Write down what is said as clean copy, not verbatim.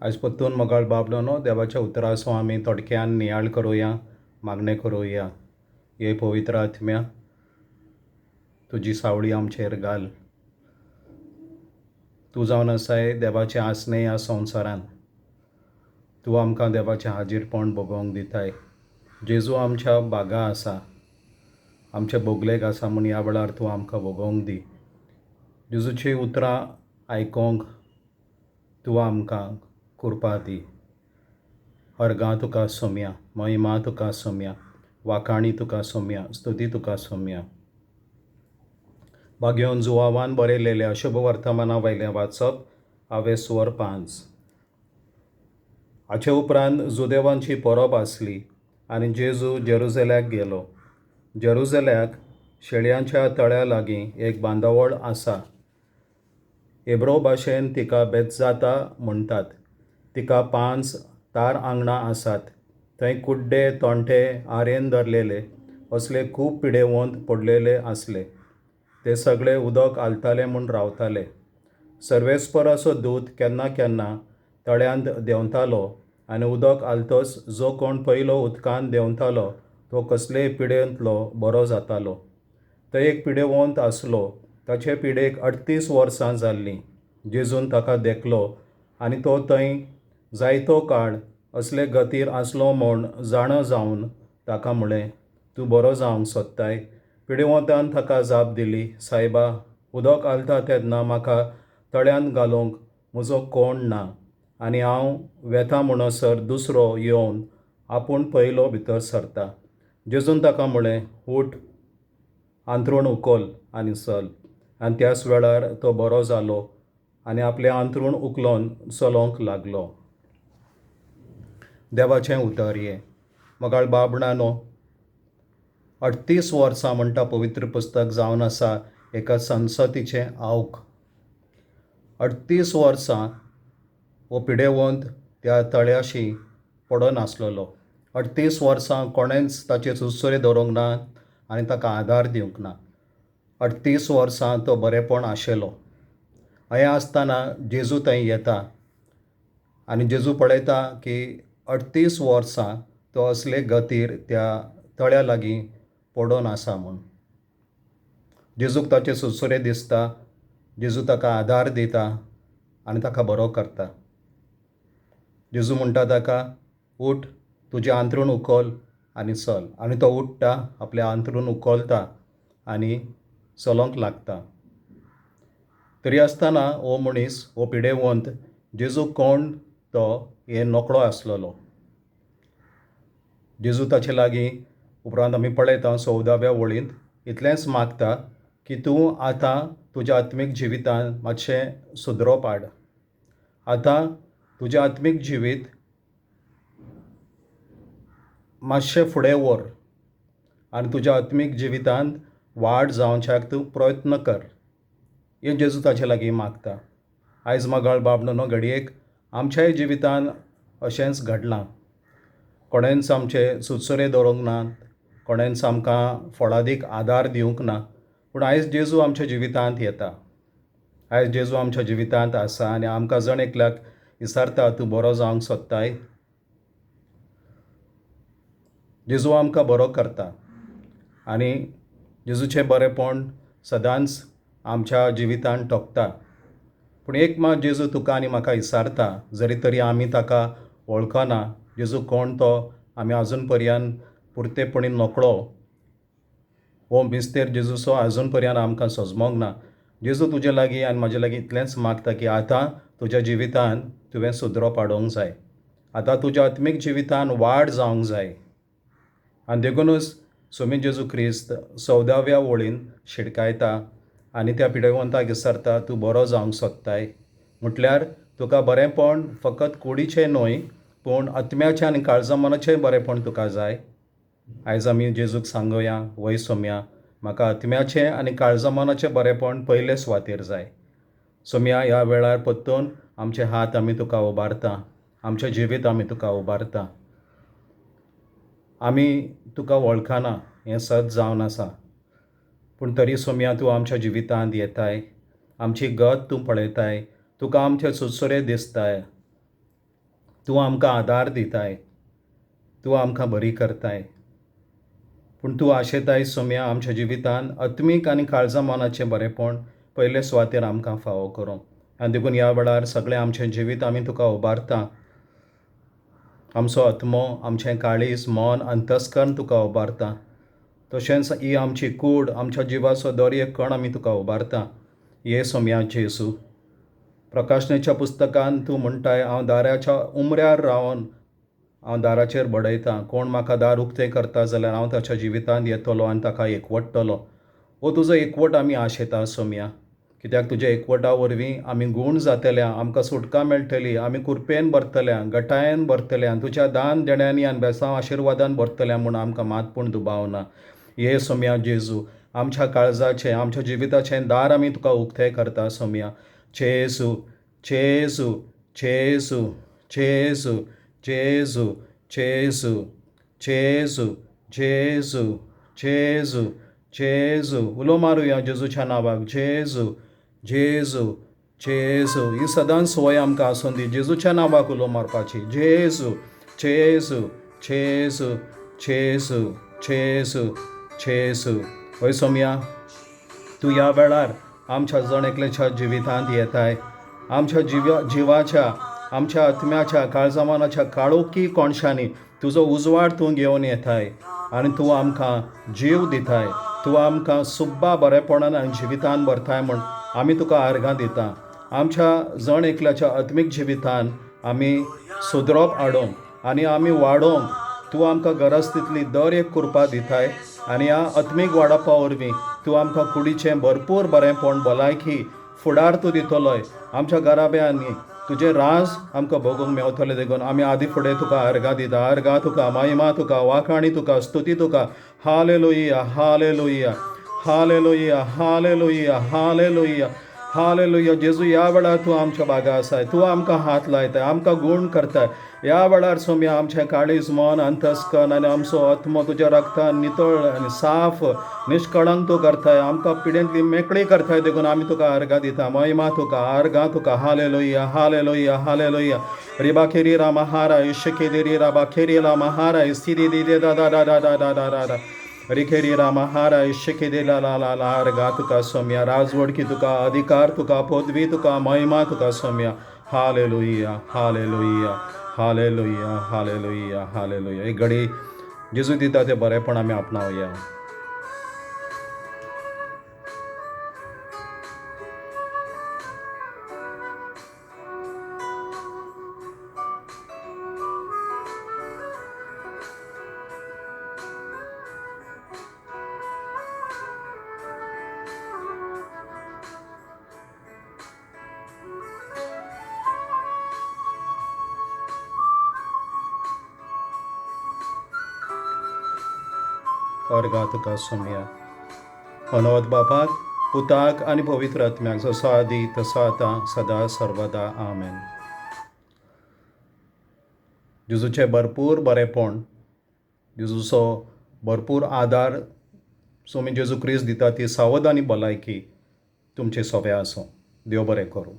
आज परतून मोगाळ बाबलोनो देवाच्या उतरासो आमी थोडक्यान नियाळ करूया, मागणे करूया. हे पवित्र आत्म्या, तुजी सावळी आमचेर घाल. तूं जावन आसाय देवाचें आसणें ह्या संवसारान. तूं आमकां देवाचें हाजीरपण भोगोवंक दिताय. जेजू आमच्या बागा आसा, आमच्या बोगलेक आसा म्हूण ह्या वेळार तूं आमकां भोगोवंक दी. जेजूची उतरां आयकोंक तूं आमकां कृपा दी. अर्गां तुका सोम्या, महिमा तुका सोम्या, वाखाणी तुका सोम्या, स्तुती तुका सोम्या. भाग्योन जुवावान बरयलेल्या शुभ वर्तमाना वयलें वाचप. हांवें स्वर 5. हाचे उपरांत जुदेवांची परब आसली आनी जेजू जेरुसलेमाक गेलो. जेरुसलेमाक शेळयांच्या तळ्या लागीं एक बांदावळ आसा. हेब्रो भाशेन तिका बेतजाता म्हणटात. तिका 5 तार आंगणां आसात. थंय कुड्डे, तोंटे, आरेन धरलेले असले खूब पिडेवंत पडलेले आसले. ते सगळे उदक आलताले म्हूण रावताले. सर्वेस्पर असो दूत केन्ना केन्ना तळ्यांत देंवतालो आनी उदक आलतस जो कोण पयलो उदकांत देंवतालो तो कसलेय पिडेंतलो बरो जातालो. थंय एक पिडेवंत आसलो. ताचे पिडेक 38 वर्सां जाल्लीं. जेजून ताका देखलो आनी तो थंय जायतो काळ असले गतीर आसलो म्हूण जाणो जावन ताका म्हळें, तूं बरो जावंक सोदताय? पिडेवंतान ताका जाप दिली, सायबा, उदक आलता तेन्ना म्हाका तळ्यांत घालूंक म्हजो कोण ना आनी हांव वेता म्हणसर दुसरो येवन आपूण पयलो भितर सरता. जेजून ताका म्हळें, उठ, अंथरूण उखल आनी चल. आनी त्याच वेळार तो बरो जालो आनी आपलें अंथरूण उखलून चलोंक लागलो. देवाचें उतर हें. मोगाळ बाबणानो, 38 वर्सां म्हणटा पवित्र पुस्तक जावन आसा एका संसतीचें आवक. 38 वर्सां हो पिडेवंत त्या तळ्याशी पडनासलेलो. 38 वर्सां कोणेंच ताचे सुसुरे धरूंक ना आनी ताका आदार दिवंक ना. 38 वर्सां तो बरेपण आशिल्लो. हें आसतना जेजू थंय येता आनी जेजू पळयता की 38 वर्सां तो असले गतीर त्या तळ्या लागीं पडून आसा म्हूण. जेजूक ताचे सुसुरे दिसता. जेजू ताका आदार दिता आनी ताका बरो करता. जेजू म्हणटा ताका, उठ, तुजें अंथरूण उखल आनी चल. आनी तो उठ्ठा, आपलें अंथरूण उखलता आनी चलोंक लागता. तरी आसतना हो मनीस, हो पिडेवंत, जेजू कोण तो हें नकळो आसलेलो. जेजू ताचे लागीं उपरांत आमी पळयता 14व्या वळींत इतलेंच मागता की तूं आतां तुज्या आत्मीक जिवितांत मातशें सुदरोप हाड. आतां तुजें आत्मीक जिवीत मातशें फुडें व्हर आनी तुज्या आत्मीक जिवितांत वाड जावच्याक तूं प्रयत्न कर. हें जेजू ताचे लागीं मागता. आयज मोगाळ बाबणो घडयेक आमच्याय जिवितांत अशेंच घडलां. कोणेंच आमचे सुसुरे धरूंक नात, कोणेंच आमकां फळादीक आदार दिवंक ना. पूण आयज जेजू आमच्या जिवितांत येता. आयज जेजू आमच्या जिवितांत आसा आनी आमकां जण एकल्याक विचारता, तूं बरो जावंक सोदताय? जेजू आमकां बरो करता आनी जेजूचें बरेपण सदांच आमच्या जिवितांत ठोकता. पूण एक मात जेजू तुका आनी म्हाका विचारता, जरी तरी आमी ताका वळखना, जेजू कोण तो आमी आजून पर्यंत पुर्तेपणीन नकळो, हो मिस्तेर जेजूचो आजून पर्यंत आमकां समजोंक ना. जेजू तुजे लागीं आनी म्हाजे लागीं इतलेंच मागता की आतां तुज्या जिवितांत तुवें सुदरोप हाडूंक जाय. आतां तुज्या आत्मीक जिवितांत वाड जावंक जाय. आनी देखूनच स्वामी जेजू क्रिस्त 14व्या वळींत शिडकायता आनी त्या पिडेवंताक विचारता, तूं बरो जावंक सोदताय? म्हटल्यार तुका बरेंपण फकत कुडीचें न्हय, पूण आत्म्याचें आनी काळजा मनाचें बरेपण तुका जाय. आयज आमी जेजूक सांगुया, वय सोम्या, म्हाका आत्म्याचें आनी काळजा मनाचें बरेपण पयले सुवातेर जाय. सोम्या, ह्या वेळार परतून आमचे हात आमी तुका उबारता, आमचें जिवीत आमी तुका उबारता. आमी तुका वळखना, हें सत जावन आसा. पूण तरी सोम्या तूं आमच्या जिवितांत येताय. आमची गत तूं पळयताय. तुका आमचे सुसुरे दिसताय. तूं आमकां आदार दिताय, तूं आमकां बरी करताय. पूण तूं आशेताय सोम्या आमच्या जिवितान आत्मीक आनी काळजा मनाचें बरेपण पयले सुवातेर आमकां फावो करूं. आनी देखून ह्या वेळार सगळें आमचें जिवीत आमी तुका उबारता. आमचो आत्मो, आमचें काळीज, मन, अंतस्करण तुका उबारता. तशेंच ही आमची कूड, आमच्या जिवाचो दर एक कण आमी तुका उबारता. ये सोम्या जेजू. प्रकाशनेच्या पुस्तकान तूं म्हणटाय, हांव दाराच्या उमऱ्यार रावन हांव दाराचेर बडयतां. कोण म्हाका दार उक्तें करता जाल्यार हांव ताच्या जिवितांत येतलो आनी ताका एकवटतलो. हो तुजो एकवट आमी आशेता सोम्या. कित्याक तुज्या एकवटा वरवीं आमी गूण जातल्या, आमकां सुटका मेळटली, आमी कुरपेन भरतल्या, गटायेन भरतल्या, तुज्या दान देण्यांनी आनी बेसांव आशिर्वादान भरतल्या म्हूण आमकां मातपूण दुबावना. ये सोम्या जेजू, आमच्या काळजाचें, आमच्या जिविताचें दार आमी तुका उक्तें करता सोम्या. जेजू, जेजू, जेजू, जेजू, जेजू, जेजू, जेजू, जेजू, जेजू, जेजू. उलो मारुया जेजूच्या नांवाक. जेजू, जेजू, जेजू. ही सदांच संवय आमकां आसूं दी जेजूच्या नांवाक उलो मारपाची. जेजू, जेजू, जेजू, जेजू, जेजू, जेजू. हय सोम्या, तूं ह्या वेळार आमच्या जण एकल्याच्या जिवितांत येताय. आमच्या जिवाच्या, आमच्या आत्म्याच्या, काळजामनाच्या काळोखी कोणशांनी तुजो उजवाड तूं घेवन येताय आनी तूं आमकां जीव दिताय. तूं आमकां सुब्बा बरेपणान आनी जिवितान भरताय म्हूण आमी तुका आर्गां दिता. आमच्या जण एकल्याच्या आत्मीक जिवितान आमी सुदरप हाडूंक आनी आमी वाडोवंक तूं आमकां गरज तितली दर एक कृपा दिताय. आनी ह्या आत्मीक वाडपा वरवीं तूं आमकां कुडीचें भरपूर बरेंपण, भलायकी, फुडार तूं दितलोय. आमच्या घराब्यांनी तुजें राज आमकां भोगूंक मेवतलें. देखून आमी आदी फुडें तुका आर्गां दिता. आर्गां तुका, महिमा तुका, वाखाणी तुका, स्तुती तुका. Hallelujah, hallelujah, hallelujah, hallelujah, hallelujah, hallelujah. जेजू, ह्या वेळार तूं आमच्या बागा आसाय. तूं आमकां हात लायताय, आमकां गूण करताय. ह्या वेळार सोम्या आमचें काळीज, मन, अंतस्करण आनी आमचो आत्मो तुज्या रक्तान नितळ आनी साफ, निश्कळंक तूं करताय. आमकां पिडेंतली मेकळी करताय. देखून आमी तुका आर्गां दिता. महिमा तुका, आर्गां तुका. Hallelujah, hallelujah, hallelujah. रिबा खेरी रा महारा, इश्शे देरी राबा खेरी ला महारा, इस्थिदी दिदे दा दा दा दा दा दा दा दा दा. रिखेरी रा महारा, इश्शे दे ला ला ला ला. आर्गां तुका सोम्या. राजवडकी तुका, अधिकार तुका, पदवी तुका, महिमा तुका सोम्या. Hallelujah, hallelujah, hallelujah, hallelujah, hallelujah. एक घडी जेजू दिता तें बरेपण आमी आपणावया. अर्गां तुका सोम्या. अनवत बापाक, पुताक आनी पवित्र आत्म्याक जसो आदी तसो आतां सदां सर्वदा. आमेन. जेजूचें भरपूर बरेपण, जेजूचो भरपूर आदार, सोमी जेजू क्रिस्त दिता ती सावध आनी भलायकी तुमचे सोबे आसूं. देव बरें करूं.